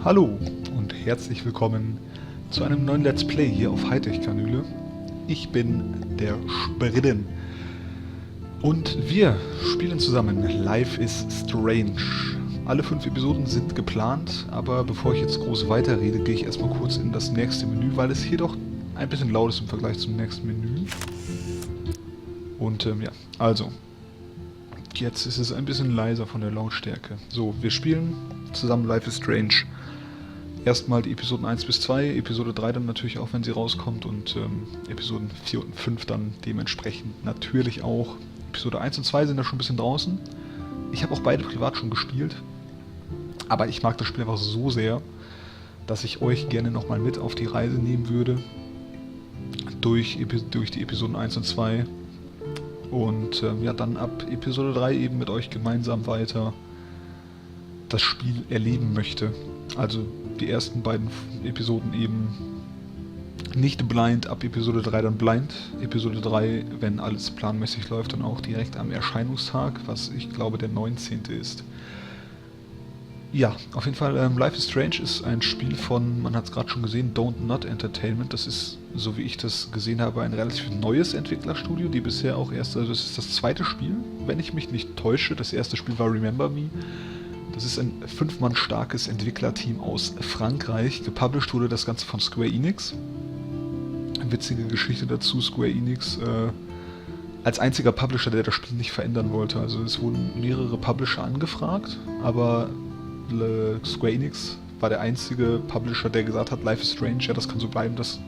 Hallo und herzlich willkommen zu einem neuen Let's Play hier auf HightechKanuele. Ich bin der Spridden und wir spielen zusammen Life is Strange. Alle 5 Episoden sind geplant, aber bevor ich jetzt groß weiterrede, gehe ich erstmal kurz in das nächste Menü, weil es hier doch ein bisschen laut ist im Vergleich zum nächsten Menü. Und ja, also, jetzt ist es ein bisschen leiser von der Lautstärke. So, wir spielen zusammen Life is Strange. Erstmal die Episoden 1 bis 2, Episode 3 dann natürlich auch, wenn sie rauskommt, und Episoden 4 und 5 dann dementsprechend natürlich auch. Episode 1 und 2 sind da schon ein bisschen draußen. Ich habe auch beide privat schon gespielt, aber ich mag das Spiel einfach so sehr, dass ich euch gerne nochmal mit auf die Reise nehmen würde durch die Episoden 1 und 2 und ja, dann ab Episode 3 eben mit euch gemeinsam weiter das Spiel erleben möchte. Also die ersten beiden Episoden eben nicht blind, ab Episode 3 dann blind. Episode 3, wenn alles planmäßig läuft, dann auch direkt am Erscheinungstag, was ich glaube der 19. ist. Ja, auf jeden Fall, Life is Strange ist ein Spiel von, man hat es gerade schon gesehen, Dontnod Entertainment. Das ist, so wie ich das gesehen habe, ein relativ neues Entwicklerstudio, die bisher auch erst, also das ist das zweite Spiel, wenn ich mich nicht täusche. Das erste Spiel war Remember Me. Das ist ein 5-Mann starkes Entwicklerteam aus Frankreich. Gepublished wurde das Ganze von Square Enix. Eine witzige Geschichte dazu, Square Enix als einziger Publisher, der das Spiel nicht verändern wollte. Also es wurden mehrere Publisher angefragt, aber Square Enix war der einzige Publisher, der gesagt hat, Life is Strange, ja, das kann so bleiben, das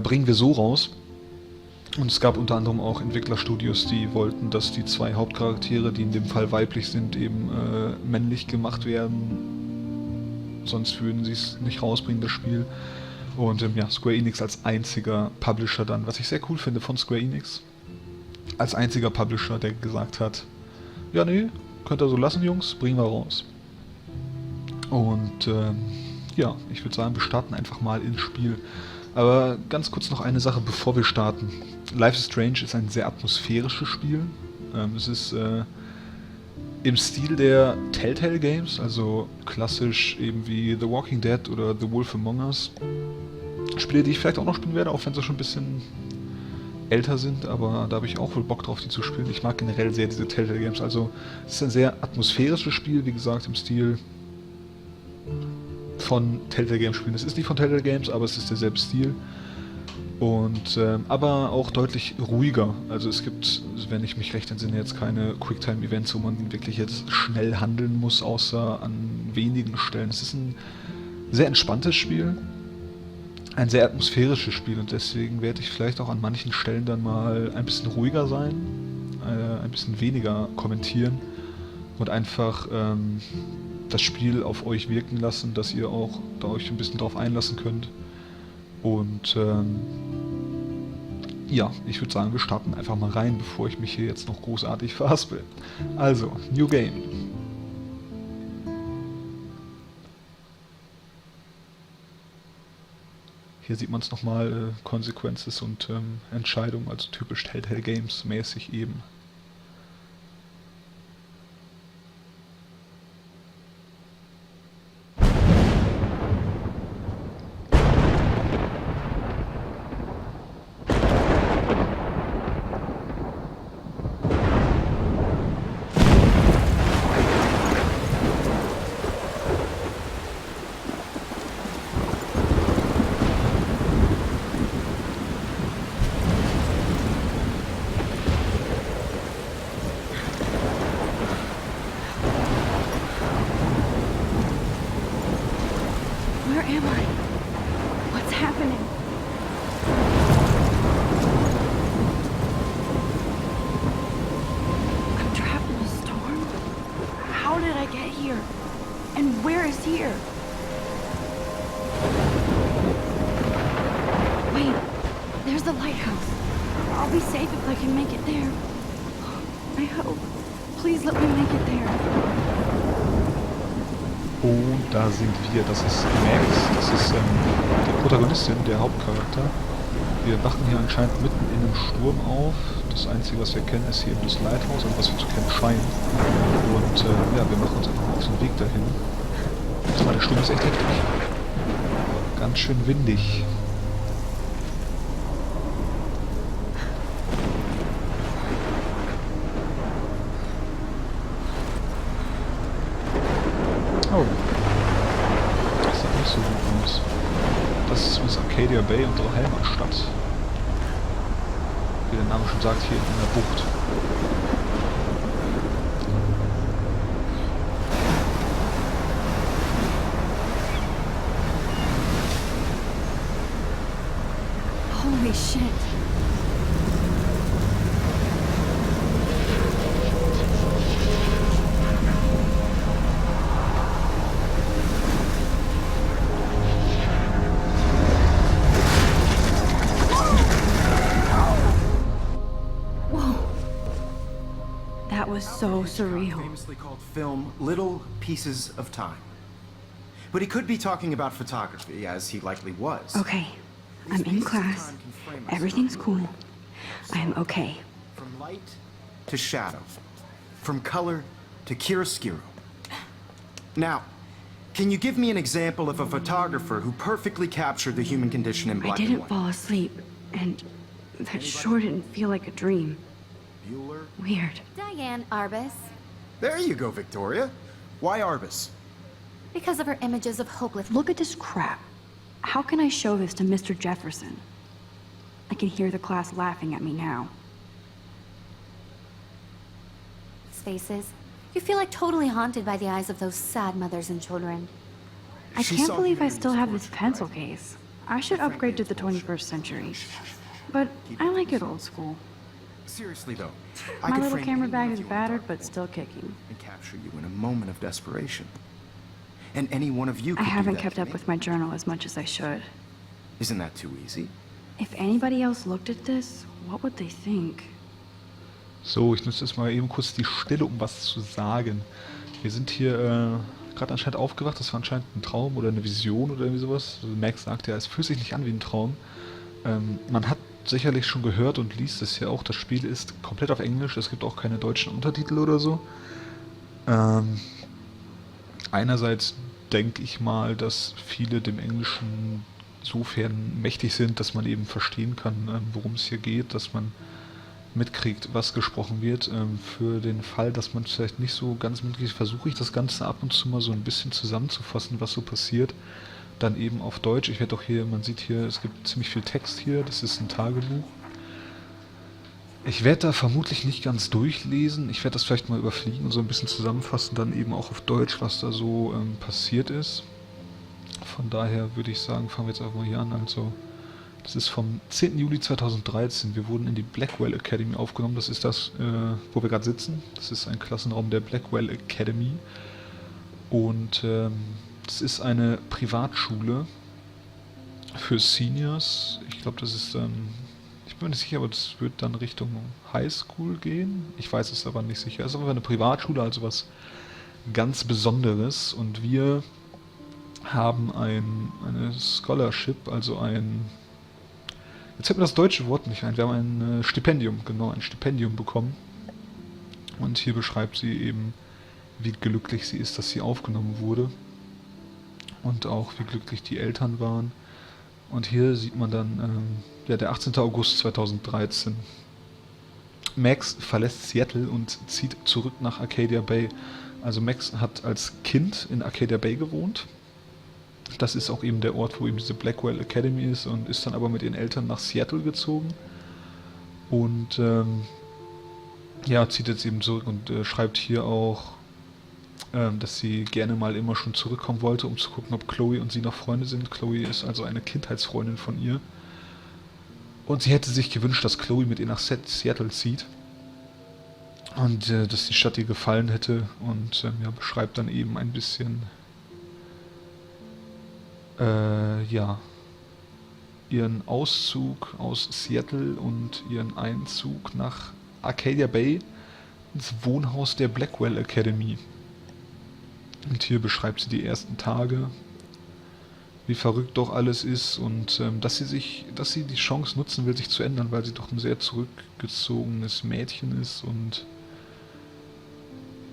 bringen wir so raus. Und es gab unter anderem auch Entwicklerstudios, die wollten, dass die 2 Hauptcharaktere, die in dem Fall weiblich sind, eben männlich gemacht werden. Sonst würden sie es nicht rausbringen, das Spiel. Und ja, Square Enix als einziger Publisher dann, was ich sehr cool finde von Square Enix, als einziger Publisher, der gesagt hat, ja nee, könnt ihr so lassen, Jungs, bringen wir raus. Und ja, ich würde sagen, wir starten einfach mal ins Spiel. Aber ganz kurz noch eine Sache, bevor wir starten. Life is Strange ist ein sehr atmosphärisches Spiel. Es ist im Stil der Telltale Games, also klassisch eben wie The Walking Dead oder The Wolf Among Us. Spiele, die ich vielleicht auch noch spielen werde, auch wenn sie schon ein bisschen älter sind, aber da habe ich auch wohl Bock drauf, die zu spielen. Ich mag generell sehr diese Telltale Games, also es ist ein sehr atmosphärisches Spiel, wie gesagt, im Stil von Telltale Games spielen. Es ist nicht von Telltale Games, aber es ist derselbe Stil. Und aber auch deutlich ruhiger. Also es gibt, wenn ich mich recht entsinne, jetzt keine Quicktime-Events, wo man wirklich jetzt schnell handeln muss, außer an wenigen Stellen. Es ist ein sehr entspanntes Spiel, ein sehr atmosphärisches Spiel, und deswegen werde ich vielleicht auch an manchen Stellen dann mal ein bisschen ruhiger sein, ein bisschen weniger kommentieren und einfach das Spiel auf euch wirken lassen, dass ihr auch da euch ein bisschen drauf einlassen könnt. Und ja, ich würde sagen, wir starten einfach mal rein, bevor ich mich hier jetzt noch großartig verhaspel. Also, New Game. Hier sieht man es nochmal, Consequences und Entscheidungen, also typisch Telltale Games mäßig eben. Und da sind wir, das ist Max, das ist die Protagonistin, der Hauptcharakter. Wir wachen hier anscheinend mitten in einem Sturm auf. Das Einzige, was wir kennen, ist hier das Lighthouse, also was wir zu kennen scheinen. Und ja, wir machen uns einfach auf den Weg dahin. Der Sturm ist echt heftig. Ganz schön windig. Oh. Das sieht nicht so gut aus. Das ist zumindest Arcadia Bay, unsere Heimatstadt. Wie der Name schon sagt, hier in der Bucht. Holy shit. Whoa. That was so surreal. Famously called film Little Pieces of Time. But he could be talking about photography, as he likely was. Okay, I'm in class. Everything's cool. I'm okay. From light to shadow. From color to chiaroscuro. Now, can you give me an example of a photographer who perfectly captured the human condition in I black and didn't white? fall asleep, and that sure didn't feel like a dream. Bueller? Weird. Diane Arbus, There you go, Victoria. Why Arbus? because of her images of hopeless. Look at this crap. How can I show this to Mr. Jefferson? I can hear the class laughing at me now. Faces. You feel like totally haunted by the eyes of those sad mothers and children. I She can't saw believe I human still have this torture, pencil right? case. I should upgrade to the 21st century. But I like it old school. Seriously, though, My I could little frame camera any bag one is of you in battered, dark but mode still kicking. and capture you in a moment of desperation. And any one of you I could do haven't that kept to up me. with my journal as much as I should. Isn't that too easy? If anybody else looked at this, what would they think? So, ich nutze jetzt mal eben kurz die Stille, um was zu sagen. Wir sind hier gerade anscheinend aufgewacht. Das war anscheinend ein Traum oder eine Vision oder irgendwie sowas. Also Max sagt ja, es fühlt sich nicht an wie ein Traum. Man hat sicherlich schon gehört und liest es ja auch. Das Spiel ist komplett auf Englisch. Es gibt auch keine deutschen Untertitel oder so. Einerseits denke ich mal, dass viele dem Englischen insofern mächtig sind, dass man eben verstehen kann, worum es hier geht, dass man mitkriegt, was gesprochen wird. Für den Fall, dass man es vielleicht nicht so ganz mitkriegt, versuche ich das Ganze ab und zu mal so ein bisschen zusammenzufassen, was so passiert. Dann eben auf Deutsch. Ich werde auch hier, man sieht hier, es gibt ziemlich viel Text hier, das ist ein Tagebuch. Ich werde da vermutlich nicht ganz durchlesen, ich werde das vielleicht mal überfliegen und so ein bisschen zusammenfassen, dann eben auch auf Deutsch, was da so passiert ist. Von daher würde ich sagen, fangen wir jetzt einfach mal hier an. Also, das ist vom 10. Juli 2013. Wir wurden in die Blackwell Academy aufgenommen. Das ist das, wo wir gerade sitzen. Das ist ein Klassenraum der Blackwell Academy. Und das ist eine Privatschule für Seniors. Ich glaube, das ist ich bin mir nicht sicher, aber das wird dann Richtung Highschool gehen. Ich weiß es aber nicht sicher. Es ist aber eine Privatschule, also was ganz Besonderes. Und wir haben eine Scholarship, also ein... Jetzt fällt mir das deutsche Wort nicht ein. Wir haben ein Stipendium, genau, ein Stipendium bekommen. Und hier beschreibt sie eben, wie glücklich sie ist, dass sie aufgenommen wurde. Und auch, wie glücklich die Eltern waren. Und hier sieht man dann, ja, der 18. August 2013. Max verlässt Seattle und zieht zurück nach Arcadia Bay. Also Max hat als Kind in Arcadia Bay gewohnt. Das ist auch eben der Ort, wo eben diese Blackwell Academy ist, und ist dann aber mit ihren Eltern nach Seattle gezogen. Und ja, zieht jetzt eben zurück und schreibt hier auch, dass sie gerne mal immer schon zurückkommen wollte, um zu gucken, ob Chloe und sie noch Freunde sind. Chloe ist also eine Kindheitsfreundin von ihr. Und sie hätte sich gewünscht, dass Chloe mit ihr nach Seattle zieht. Und dass die Stadt ihr gefallen hätte. Und ja, beschreibt dann eben ein bisschen, ja, ihren Auszug aus Seattle und ihren Einzug nach Arcadia Bay ins Wohnhaus der Blackwell Academy. Und hier beschreibt sie die ersten Tage, wie verrückt doch alles ist, und dass sie die Chance nutzen will, sich zu ändern, weil sie doch ein sehr zurückgezogenes Mädchen ist, und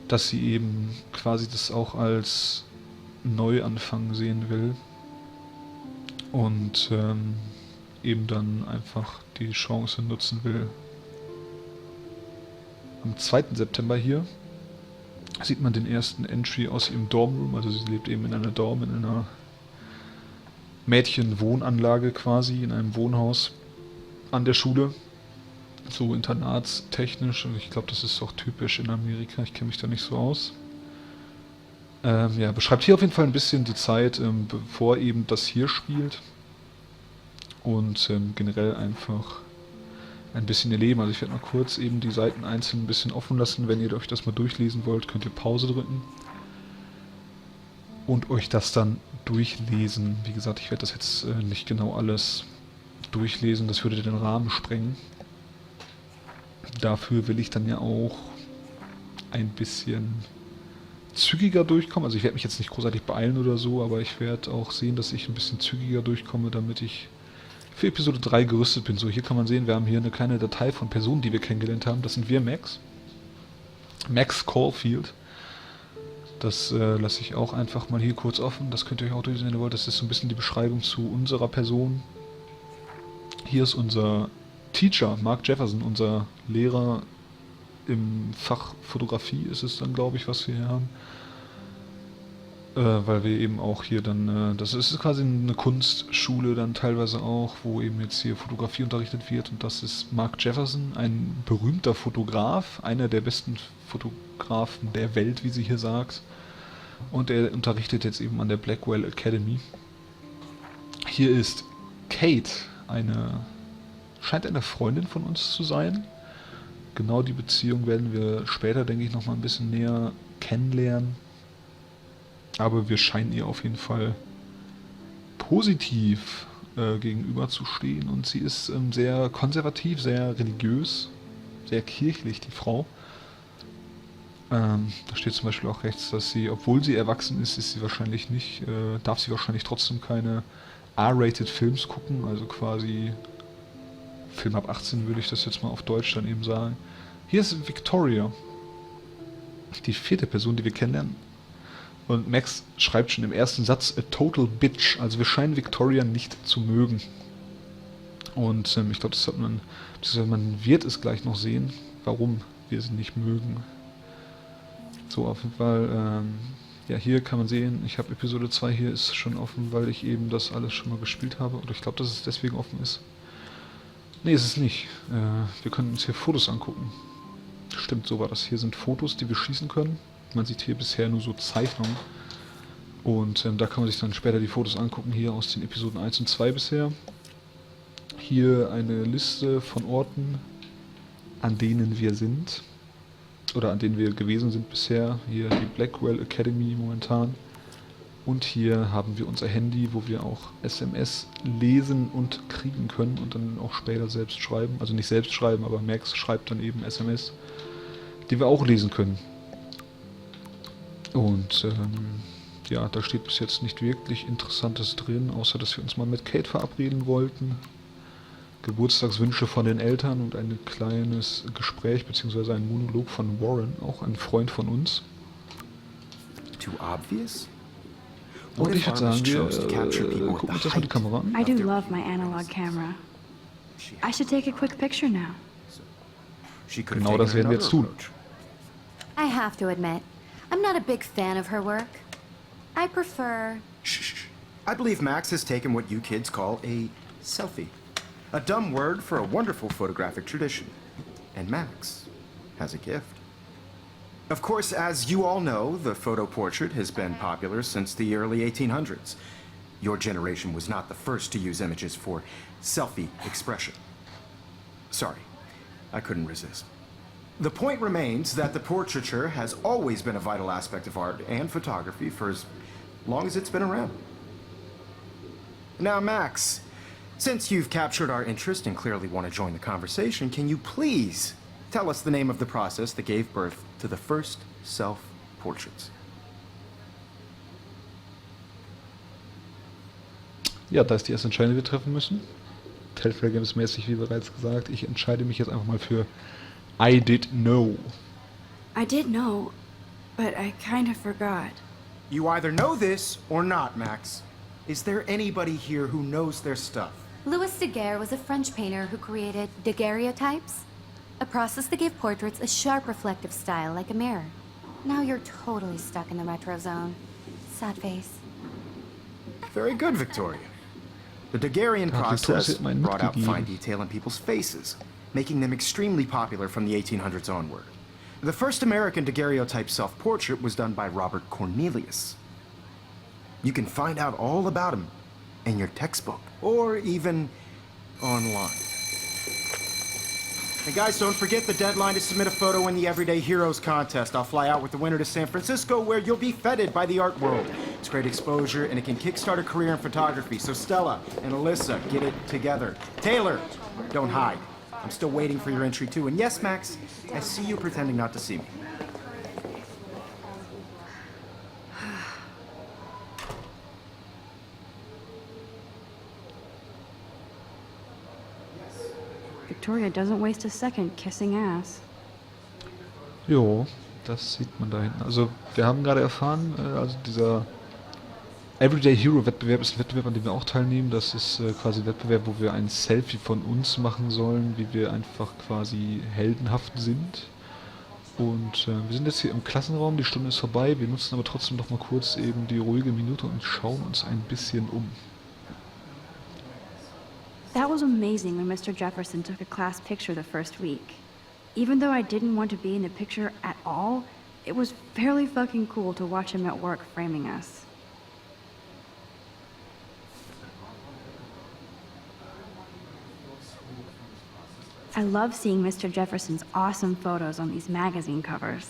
dass sie eben quasi das auch als Neuanfang sehen will. Und eben dann einfach die Chance nutzen will. Am 2. September hier sieht man den ersten Entry aus ihrem Dormroom. Also sie lebt eben in einer Dorm, in einer Mädchenwohnanlage quasi, in einem Wohnhaus an der Schule. So internatstechnisch. Und ich glaube, das ist auch typisch in Amerika. Ich kenne mich da nicht so aus. Ja, beschreibt hier auf jeden Fall ein bisschen die Zeit, bevor eben das hier spielt. Und generell einfach ein bisschen ihr Leben. Also ich werde mal kurz eben die Seiten einzeln ein bisschen offen lassen. Wenn ihr euch das mal durchlesen wollt, könnt ihr Pause drücken. Und euch das dann durchlesen. Wie gesagt, ich werde das jetzt nicht genau alles durchlesen. Das würde den Rahmen sprengen. Dafür will ich dann ja auch ein bisschen zügiger durchkommen. Also ich werde mich jetzt nicht großartig beeilen oder so, aber ich werde auch sehen, dass ich ein bisschen zügiger durchkomme, damit ich für Episode 3 gerüstet bin. So, hier kann man sehen, wir haben hier eine kleine Datei von Personen, die wir kennengelernt haben. Das sind wir, Max. Max Caulfield. Das lasse ich auch einfach mal hier kurz offen. Das könnt ihr euch auch durchlesen, wenn ihr wollt. Das ist so ein bisschen die Beschreibung zu unserer Person. Hier ist unser Teacher, Mark Jefferson, unser Lehrer im Fach Fotografie ist es dann, glaube ich, was wir hier haben. Weil wir eben auch hier dann, das ist quasi eine Kunstschule dann teilweise auch, wo eben jetzt hier Fotografie unterrichtet wird. Und das ist Mark Jefferson, ein berühmter Fotograf, einer der besten Fotografen der Welt, wie sie hier sagt. Und er unterrichtet jetzt eben an der Blackwell Academy. Hier ist Kate, scheint eine Freundin von uns zu sein. Genau die Beziehung werden wir später, denke ich, nochmal ein bisschen näher kennenlernen. Aber wir scheinen ihr auf jeden Fall positiv gegenüberzustehen. Und sie ist sehr konservativ, sehr religiös, sehr kirchlich, die Frau. Da steht zum Beispiel auch rechts, dass sie, obwohl sie erwachsen ist, ist sie wahrscheinlich nicht, darf sie wahrscheinlich trotzdem keine R-rated Films gucken, also quasi Film ab 18 würde ich das jetzt mal auf Deutsch dann eben sagen. Hier ist Victoria, die 4. Person, die wir kennenlernen. Und Max schreibt schon im ersten Satz, a total bitch. Also wir scheinen Victoria nicht zu mögen. Und ich glaube, das hat man wird es gleich noch sehen, warum wir sie nicht mögen. So, auf jeden Fall, ja, hier kann man sehen, ich habe Episode 2, hier ist schon offen, weil ich eben das alles schon mal gespielt habe. Oder ich glaube, dass es deswegen offen ist. Nee, ist es nicht. Wir können uns hier Fotos angucken. Stimmt, so war das. Hier sind Fotos, die wir schießen können. Man sieht hier bisher nur so Zeichnungen. Und da kann man sich dann später die Fotos angucken, hier aus den Episoden 1 und 2 bisher. Hier eine Liste von Orten, an denen wir sind. Oder an denen wir gewesen sind bisher. Hier die Blackwell Academy momentan. Und hier haben wir unser Handy, wo wir auch SMS lesen und kriegen können und dann auch später selbst schreiben. Also nicht selbst schreiben, aber Max schreibt dann eben SMS, die wir auch lesen können. Und ja, da steht bis jetzt nicht wirklich Interessantes drin, außer dass wir uns mal mit Kate verabreden wollten. Geburtstagswünsche von den Eltern und ein kleines Gespräch bzw. ein Monolog von Warren, auch ein Freund von uns. Too obvious? Und ich würde sagen, wir gucken uns das mal die Kamera an. I do love my analog camera. I should take a quick picture now. Genau das werden wir jetzt tun. I have to admit, I'm not a big fan of her work. I prefer... Shh. I believe Max has taken what you kids call a selfie. A dumb word for a wonderful photographic tradition. And Max has a gift. Of course, as you all know, the photo portrait has been popular since the early 1800s. Your generation was not the first to use images for selfie expression. Sorry, I couldn't resist. The point remains that the portraiture has always been a vital aspect of art and photography for as long as it's been around. Now, Max, since you've captured our interest and clearly want to join the conversation, can you please tell us the name of the process that gave birth to the first self-portraits? Ja, da ist die erste Entscheidung, die wir treffen müssen. Telltale Games mäßig, wie bereits gesagt. Ich entscheide mich jetzt einfach mal für I did know. I did know, but I kind of forgot. You either know this or not, Max. Is there anybody here who knows their stuff? Louis Daguerre was a French painter who created daguerreotypes, a process that gave portraits a sharp reflective style like a mirror. Now you're totally stuck in the retro zone. Sad face. Very good, Victoria. The Daguerrean Ja, Victoria process hat mir einen brought out mitgegeben. fine detail in people's faces, making them extremely popular from the 1800s onward. The first American daguerreotype self-portrait was done by Robert Cornelius. You can find out all about him in your textbook, or even online. Hey guys, don't forget the deadline to submit a photo in the Everyday Heroes contest. I'll fly out with the winner to San Francisco, where you'll be feted by the art world. It's great exposure, and it can kickstart a career in photography. So Stella and Alyssa, get it together. Taylor, don't hide. I'm still waiting for your entry too. And yes, Max, I see you pretending not to see me. Victoria doesn't waste a second kissing ass. Jo, das sieht man da hinten. Also, wir haben gerade erfahren, also dieser Everyday Hero Wettbewerb ist ein Wettbewerb, an dem wir auch teilnehmen. Das ist quasi ein Wettbewerb, wo wir ein Selfie von uns machen sollen, wie wir einfach quasi heldenhaft sind. Und wir sind jetzt hier im Klassenraum, die Stunde ist vorbei. Wir nutzen aber trotzdem noch mal kurz eben die ruhige Minute und schauen uns ein bisschen um. That was amazing when Mr. Jefferson took a class picture the first week. Even though I didn't want to be in the picture at all, it was fairly fucking cool to watch him at work framing us. I love seeing Mr. Jefferson's awesome photos on these magazine covers.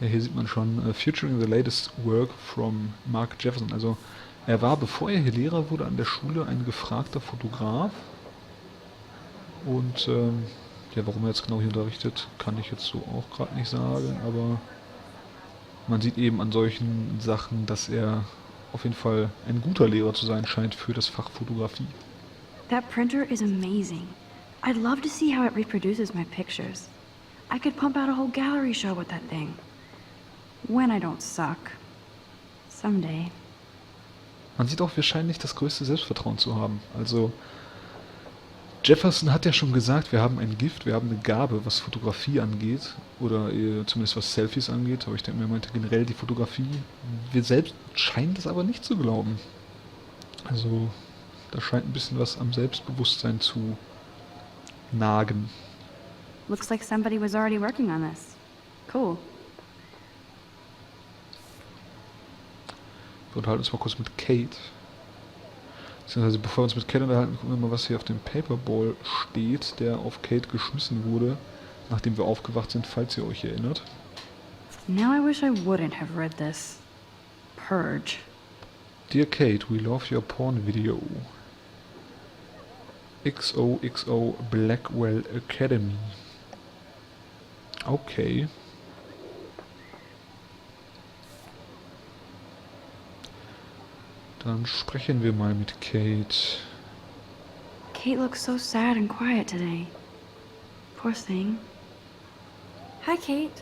Ja, hier sieht man schon featuring the latest work from Mark Jefferson. Also er war, bevor er hier Lehrer wurde an der Schule, ein gefragter Fotograf. Und ja, warum er jetzt genau hier unterrichtet, kann ich jetzt so auch gerade nicht sagen. Aber man sieht eben an solchen Sachen, dass er auf jeden Fall ein guter Lehrer zu sein scheint für das Fach Fotografie. That printer is amazing. I'd love to see how it reproduces my pictures. I could pump out a whole gallery show with that thing. When I don't suck. Someday. Man sieht auch, wir scheinen nicht das größte Selbstvertrauen zu haben. Also Jefferson hat ja schon gesagt, wir haben ein Gift, wir haben eine Gabe, was Fotografie angeht. Oder zumindest was Selfies angeht. Aber ich denke, er meinte generell die Fotografie. Wir selbst scheinen das aber nicht zu glauben. Also da scheint ein bisschen was am Selbstbewusstsein zu nagen. Looks like somebody was already working on this. Cool. Wir unterhalten uns mal kurz mit Kate. Beziehungsweise bevor wir uns mit Kate unterhalten, gucken wir mal, was hier auf dem Paperball steht, der auf Kate geschmissen wurde, nachdem wir aufgewacht sind, falls ihr euch erinnert. Now I wish I wouldn't have read this. Purge. Dear Kate, we love your porn video. XOXO Blackwell Academy. Okay. Dann sprechen wir mal mit Kate. Kate looks so sad and quiet today. Poor thing. Hi, Kate.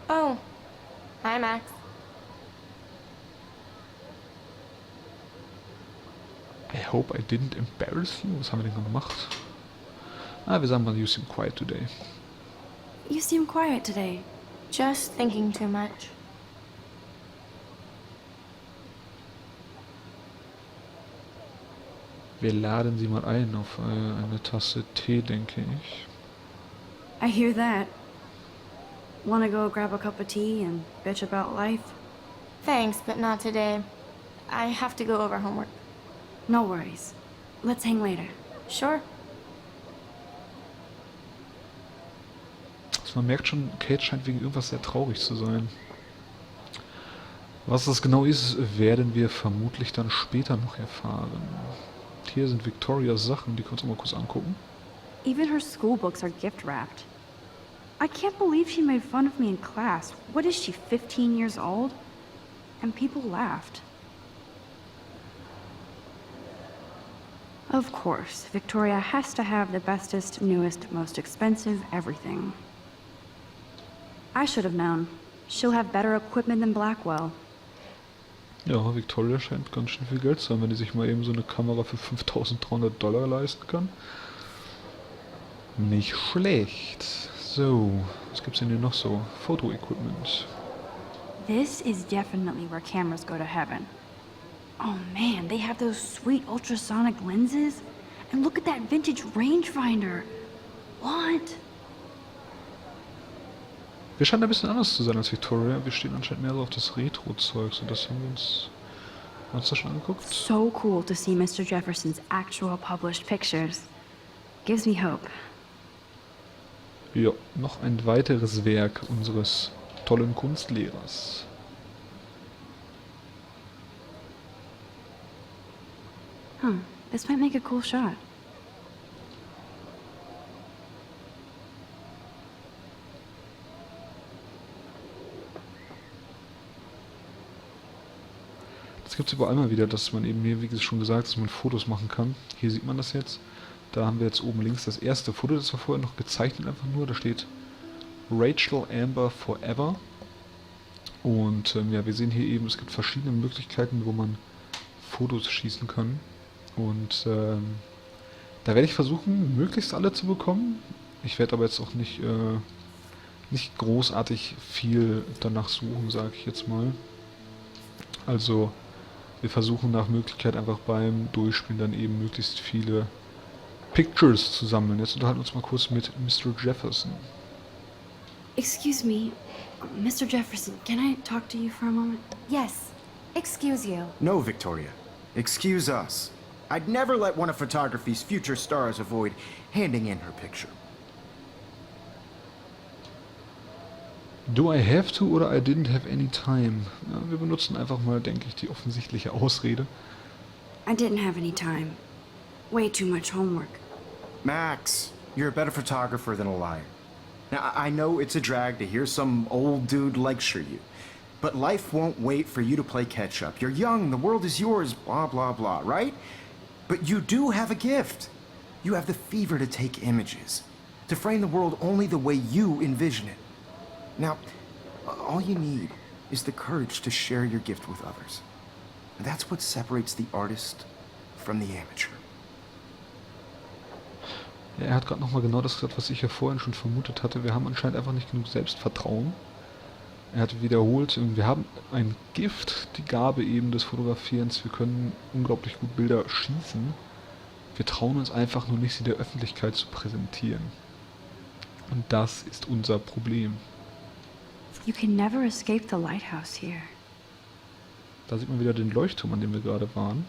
Oh. Hi, Max. I hope I didn't embarrass you. Was haben wir denn gemacht? Ah, wir sagen mal, you seem quiet today. You seem quiet today. Just thinking too much. Wir laden sie mal ein auf eine Tasse Tee, denke ich. I hear that. Wanna go grab a cup of tea and bitch about life? Thanks, but not today. I have to go over homework. No worries. Let's hang later. Sure. Also man merkt schon, Kate scheint wegen irgendwas sehr traurig zu sein. Was das genau ist, werden wir vermutlich dann später noch erfahren. Hier sind Victorias Sachen, die können wir uns mal kurz angucken. Even her school books are gift wrapped. I can't believe she made fun of me in class. What is she, 15 years old? And people laughed. Of course, Victoria has to have the bestest, newest, most expensive everything. I should have known. She'll have better equipment than Blackwell. Ja, Victoria scheint ganz schön viel Geld zu haben, wenn die sich mal eben so eine Kamera für $5.300 leisten kann. Nicht schlecht. So, was gibt's denn hier noch so? Foto-Equipment. This is definitely where cameras go to heaven. Oh man, they have those sweet ultrasonic lenses. And look at that vintage rangefinder. What? Wir scheinen ein bisschen anders zu sein als Victoria. Wir stehen anscheinend mehr so auf das Retro-Zeug. So, das haben wir uns das schon angeguckt. So cool to see Mr. Jefferson's actual published pictures. Gives me hope. Ja, noch ein weiteres Werk unseres tollen Kunstlehrers. Huh, this might make a cool shot. Das gibt es überall mal wieder, dass man eben hier, wie schon gesagt, dass man Fotos machen kann. Hier sieht man das jetzt. Da haben wir jetzt oben links das erste Foto, das war vorher noch gezeichnet einfach nur. Da steht Rachel Amber Forever. Und ja, wir sehen hier eben, es gibt verschiedene Möglichkeiten, wo man Fotos schießen kann. Und da werde ich versuchen, möglichst alle zu bekommen. Ich werde aber jetzt auch nicht großartig viel danach suchen, sage ich jetzt mal. Also wir versuchen nach Möglichkeit einfach beim Durchspielen dann eben möglichst viele Pictures zu sammeln. Jetzt unterhalten wir uns mal kurz mit Mr. Jefferson. Excuse me, Mr. Jefferson, can I talk to you for a moment? Yes. Excuse you. No, Victoria. Excuse us. I'd never let one of photography's future stars avoid handing in her picture. Do I have to oder I didn't have any time? Ja, wir benutzen einfach mal, denke ich, die offensichtliche Ausrede. I didn't have any time. Way too much homework. Max, you're a better photographer than a liar. Now, I know it's a drag to hear some old dude lecture you, but life won't wait for you to play catch-up. You're young, the world is yours, blah, blah, blah, right? But you do have a gift. You have the fever to take images, to frame the world only the way you envision it. Now, all you need is the courage to share your gift with others. And that's what separates the artist from the amateur. Ja, er hat gerade nochmal genau das gesagt, was ich ja vorhin schon vermutet hatte. Wir haben anscheinend einfach nicht genug Selbstvertrauen. Er hat wiederholt, wir haben ein Gift, die Gabe eben des Fotografierens. Wir können unglaublich gut Bilder schießen. Wir trauen uns einfach nur nicht, sie der Öffentlichkeit zu präsentieren. Und das ist unser Problem. You can never escape the lighthouse here. Da sieht man wieder den Leuchtturm, an dem wir gerade waren.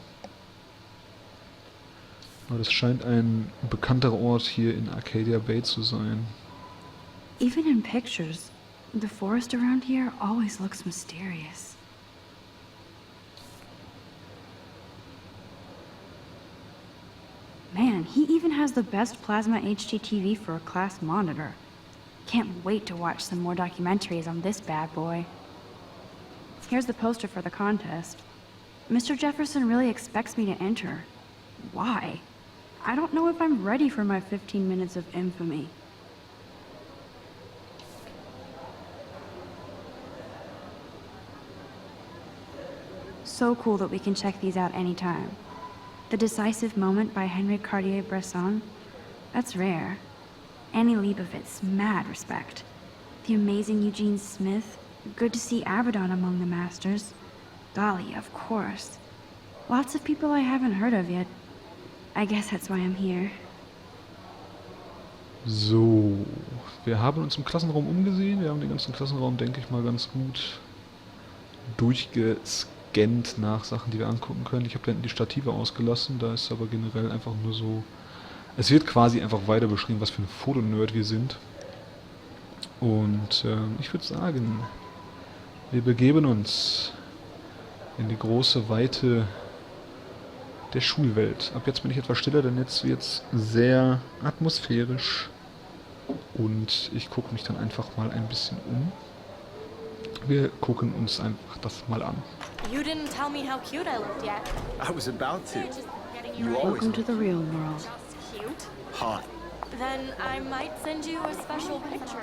Aber das scheint ein bekannterer Ort hier in Arcadia Bay zu sein. Even in pictures, the forest around here always looks mysterious. Man, he even has the best plasma HDTV for a class monitor. Can't wait to watch some more documentaries on this bad boy. Here's the poster for the contest. Mr. Jefferson really expects me to enter. Why? I don't know if I'm ready for my 15 minutes of infamy. So cool that we can check these out anytime. The Decisive Moment by Henry Cartier-Bresson? That's rare. Annie Leibovitz, mad respect. The amazing Eugene Smith, good to see Abaddon among the masters. Golly, of course. Lots of people I haven't heard of yet. I guess that's why I'm here. So, wir haben uns im Klassenraum umgesehen. Wir haben den ganzen Klassenraum, denke ich mal, ganz gut durchgescannt nach Sachen, die wir angucken können. Ich habe da hinten die Stative ausgelassen, da ist aber generell einfach nur so... Es wird quasi einfach weiter beschrieben, was für ein Fotonerd wir sind. Und ich würde sagen, wir begeben uns in die große Weite der Schulwelt. Ab jetzt bin ich etwas stiller, denn jetzt wird es sehr atmosphärisch. Und ich gucke mich dann einfach mal ein bisschen um. Wir gucken uns einfach das mal an. You didn't tell me how cute I looked yet. I was about to. Just getting You always Welcome to the real world. cute. hot, Then I might send you a special picture.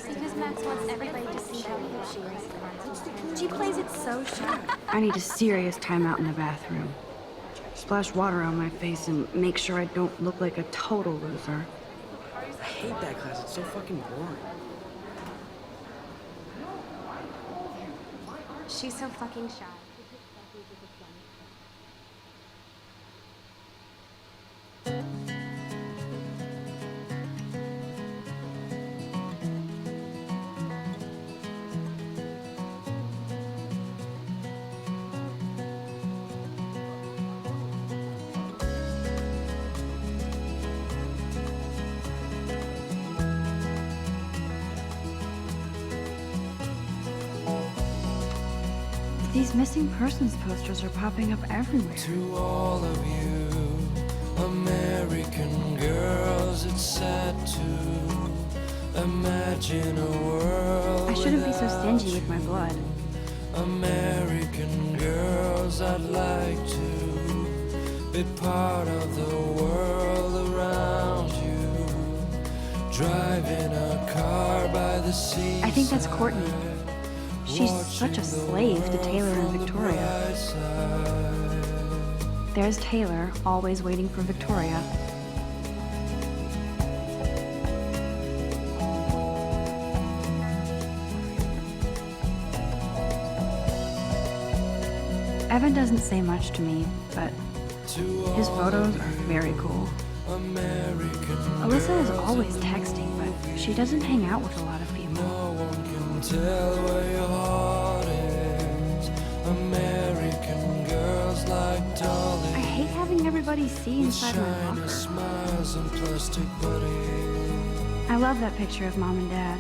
Because Max wants everybody to see how cute she is. She plays it so sharp. I need a serious timeout in the bathroom. Splash water on my face and make sure I don't look like a total loser. I hate that class. It's so fucking boring. She's so fucking shy. These missing persons posters are popping up everywhere. To all of you, American girls, it's sad to imagine a world. I shouldn't be so stingy with my blood. American girls, I'd like to be part of the world around you. Driving a car by the sea. I think that's Courtney. She's such a slave to Taylor and Victoria. There's Taylor, always waiting for Victoria. Evan doesn't say much to me, but his photos are very cool. Alyssa is always texting, but she doesn't hang out with a lot of people. Tell where your heart is. American girls like dollies. I hate having everybody see inside my Shiny locker. smiles and plastic buddies. I love that picture of Mom and Dad.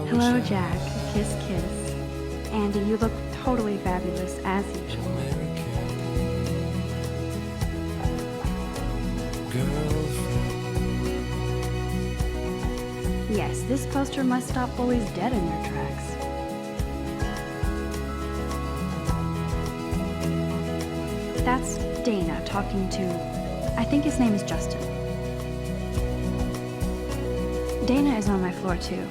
Hello, Jack. Kiss, kiss. Andy, you look totally fabulous, as usual. Yes, this poster must stop bullies dead in their tracks. That's Dana talking to, I think his name is Justin. Dana is on my floor too.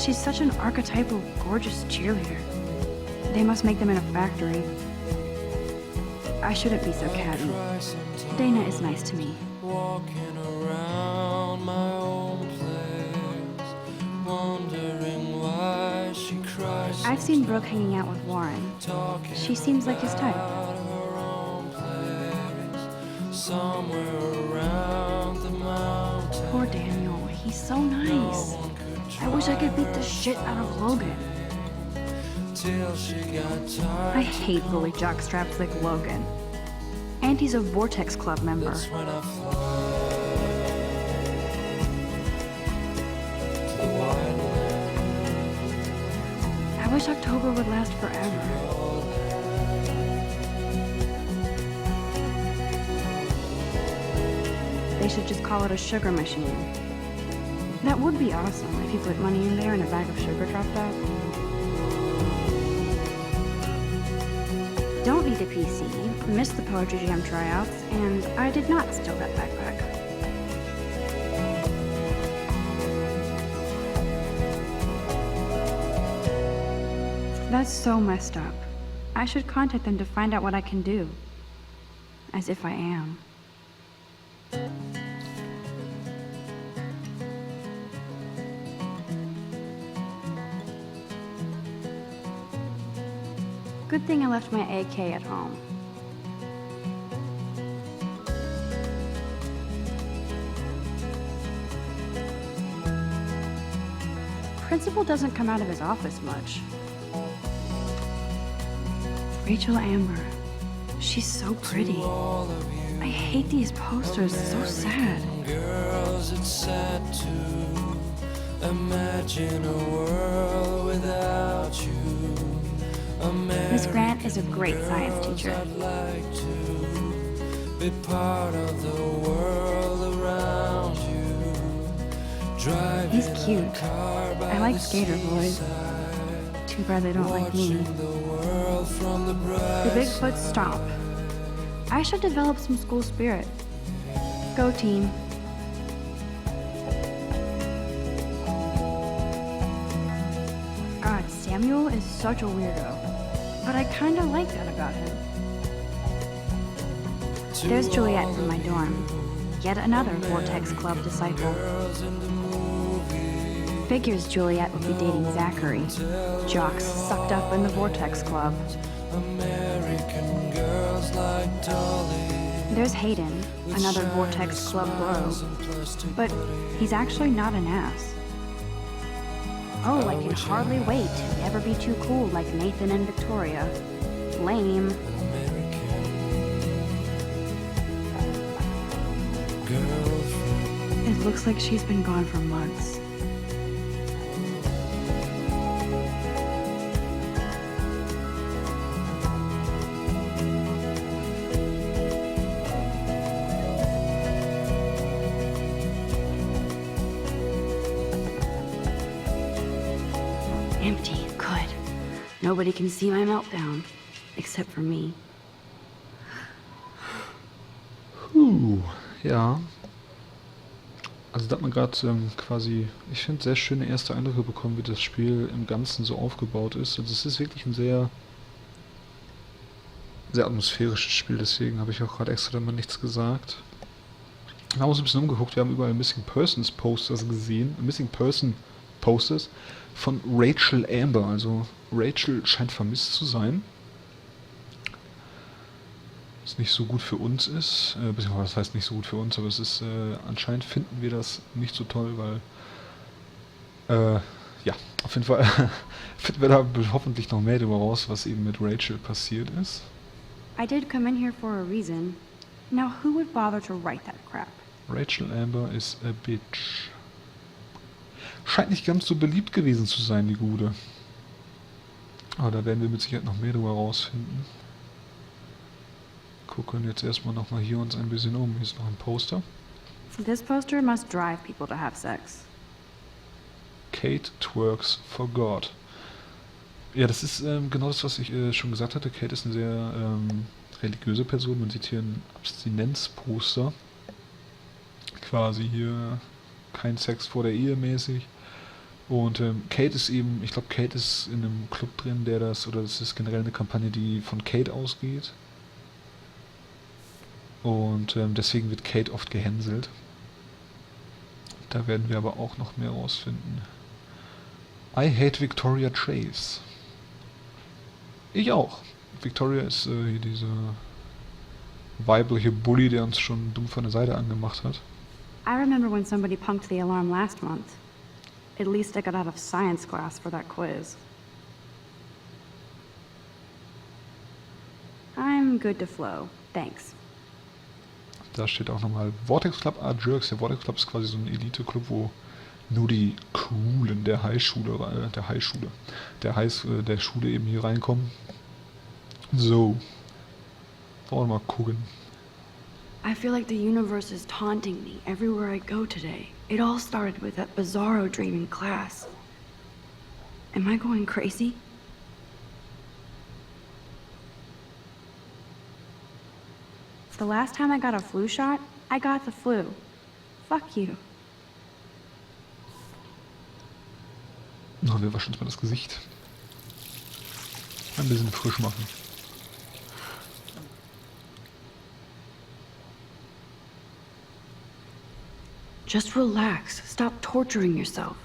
She's such an archetypal, gorgeous cheerleader. They must make them in a factory. I shouldn't be so catty. Dana is nice to me. Walking around my own place, wondering why she cries. I've seen Brooke hanging out with Warren. She seems like his type. Her own place, somewhere around the mountain. Poor Daniel, he's so nice. I wish I could beat the shit out of Logan. Till she got tired. I hate bully jockstraps like Logan. And he's a Vortex Club member. That's when I fly to the wide land. I wish October would last forever. They should just call it a sugar machine. That would be awesome if you put money in there and a bag of sugar dropped out. Don't need a PC, missed the Poetry Jam tryouts, and I did not steal that backpack. That's so messed up. I should contact them to find out what I can do. As if I am. Good thing I left my AK at home. Principal doesn't come out of his office much. Rachel Amber. She's so pretty. I hate these posters, so sad. Girls, it's sad to imagine a world without you. Miss Grant is a great science teacher. I'd like to be part of the world around you. Driving He's cute. a car by I like the skater boys. seaside, Too bad they don't like me. watching the world from the bright The Bigfoot stomp. I should develop some school spirit. Go team. God, Samuel is such a weirdo. But I kinda like that about him. There's Juliet from my dorm. Yet another Vortex Club disciple. Figures Juliet would be dating Zachary. Jocks sucked up in the Vortex Club. American girls like Dolly. There's Hayden, another Vortex Club bro. But he's actually not an ass. Oh, I can hardly wait to never be too cool like Nathan and Victoria. Lame. It looks like she's been gone for months. Empty. Good. Nobody can see my meltdown. Except for me. Ja. Also da hat man gerade quasi, ich finde, sehr schöne erste Eindrücke bekommen, wie das Spiel im Ganzen so aufgebaut ist. Also es ist wirklich ein sehr, sehr atmosphärisches Spiel, deswegen habe ich auch gerade extra mal nichts gesagt. Wir haben uns ein bisschen umgeguckt, wir haben überall Missing Persons Posters gesehen, Missing Person Posters von Rachel Amber, also Rachel scheint vermisst zu sein. Was nicht so gut für uns ist, beziehungsweise das heißt nicht so gut für uns, aber es ist, anscheinend finden wir das nicht so toll, weil, ja, auf jeden Fall finden wir da hoffentlich noch mehr darüber raus, was eben mit Rachel passiert ist. I did come in here for a reason. Now who would bother to write that crap? Rachel Amber is a bitch. Scheint nicht ganz so beliebt gewesen zu sein, die Gute. Aber da werden wir mit Sicherheit noch mehr darüber rausfinden. Gucken jetzt erstmal nochmal hier uns ein bisschen um. Hier ist noch ein Poster. This poster must drive people to have sex. Kate twerks for God. Ja, das ist genau das, was ich schon gesagt hatte. Kate ist eine sehr religiöse Person. Man sieht hier ein Abstinenzposter. Quasi hier kein Sex vor der Ehe mäßig. Und Kate ist eben, ich glaube, Kate ist in einem Club drin, der das, oder das ist generell eine Kampagne, die von Kate ausgeht. Und deswegen wird Kate oft gehänselt. Da werden wir aber auch noch mehr rausfinden. I hate Victoria Chase. Ich auch. Victoria ist hier dieser weibliche Bully, der uns schon dumm von der Seite angemacht hat. I remember when somebody punked the alarm last month. At least I got out of science class for that quiz. I'm good to flow. Thanks. Da steht auch nochmal Vortex Club are Jerks. Der Vortex Club ist quasi so ein Elite-Club, wo nur die Coolen der Schule eben hier reinkommen. So. Wollen wir mal gucken. I feel like the universe is taunting me everywhere I go today. It all started with that bizarro dream in class. Am I going crazy? The last time I got a flu shot, I got the flu. Fuck you. Na, wir waschen uns mal das Gesicht. Ein bisschen frisch machen. Just relax. Stop torturing yourself.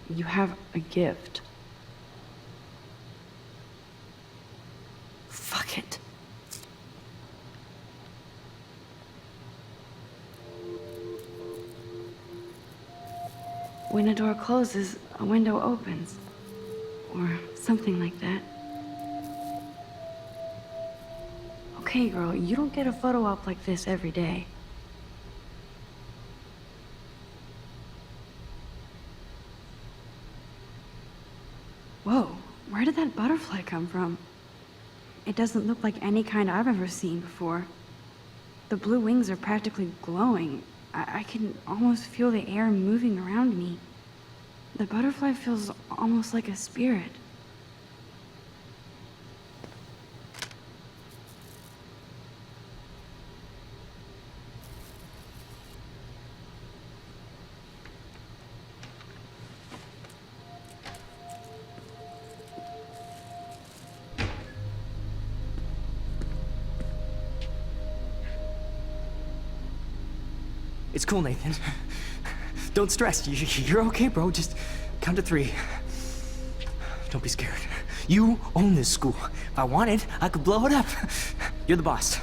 You have a gift. Fuck it. When a door closes, a window opens. Or something like that. Okay, girl, you don't get a photo op like this every day. Whoa, where did that butterfly come from? It doesn't look like any kind I've ever seen before. The blue wings are practically glowing. I can almost feel the air moving around me. The butterfly feels almost like a spirit. It's cool, Nathan. Don't stress. You're okay, bro. Just count to 3. Don't be scared. You own this school. If I wanted, I could blow it up. You're the boss.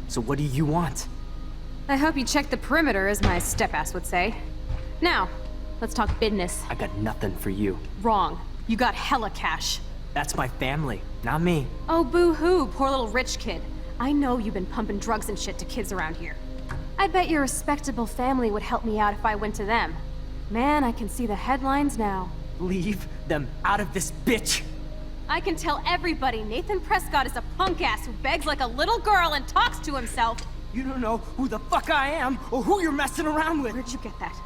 So what do you want? I hope you checked the perimeter, as my step-ass would say. Now, let's talk business. I got nothing for you. Wrong. You got hella cash. That's my family, not me. Oh, boo-hoo, poor little rich kid. I know you've been pumping drugs and shit to kids around here. I bet your respectable family would help me out if I went to them. Man, I can see the headlines now. Leave them out of this bitch! I can tell everybody Nathan Prescott is a punk-ass who begs like a little girl and talks to himself. You don't know who the fuck I am or who you're messing around with. Where'd you get that?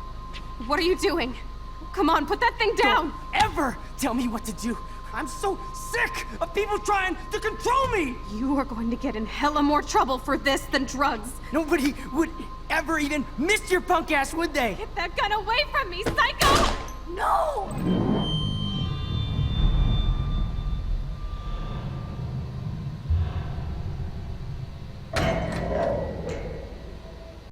What are you doing? Come on, put that thing down! Don't ever tell me what to do! I'm so sick of people trying to control me! You are going to get in hella more trouble for this than drugs. Nobody would ever even miss your punk ass, would they? Get that gun away from me, psycho! No!